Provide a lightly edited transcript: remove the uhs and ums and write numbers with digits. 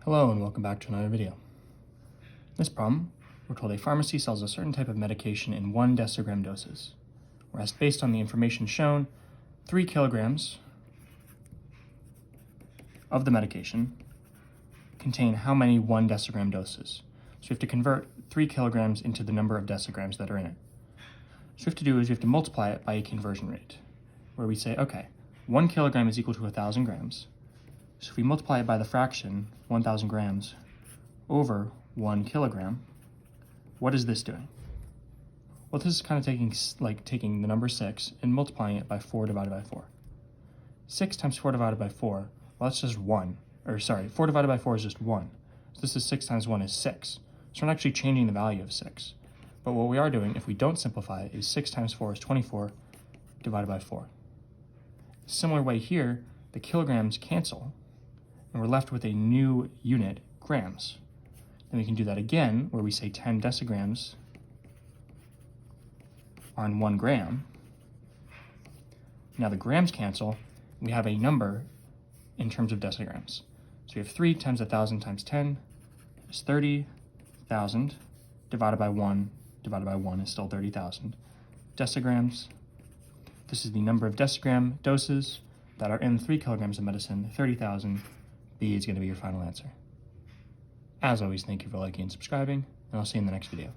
Hello and welcome back to another video. In this problem, we're told a pharmacy sells a certain type of medication in 1 decigram doses, whereas based on the information shown, 3 kilograms of the medication contain how many 1 decigram doses. So we have to convert 3 kilograms into the number of decigrams that are in it. So what we have to do is we have to multiply it by a conversion rate, where we say, okay, 1 kilogram is equal to 1,000 grams. So if we multiply it by the fraction, 1,000 grams, over 1 kilogram, what is this doing? Well, this is kind of taking the number 6 and multiplying it by 4 divided by 4. 6 times 4 divided by 4, well, that's just 1. 4 divided by 4 is just 1. So this is 6 times 1 is 6. So we're not actually changing the value of 6. But what we are doing, if we don't simplify it, is 6 times 4 is 24 divided by 4. Similar way here, the kilograms cancel, and we're left with a new unit, grams. Then we can do that again, where we say 10 decigrams on 1 gram. Now the grams cancel, we have a number in terms of decigrams. So we have 3 times 1,000 times 10 is 30,000, divided by 1 is still 30,000. Decigrams, this is the number of decigram doses that are in 3 kilograms of medicine, 30,000. B is going to be your final answer. As always, thank you for liking and subscribing, and I'll see you in the next video.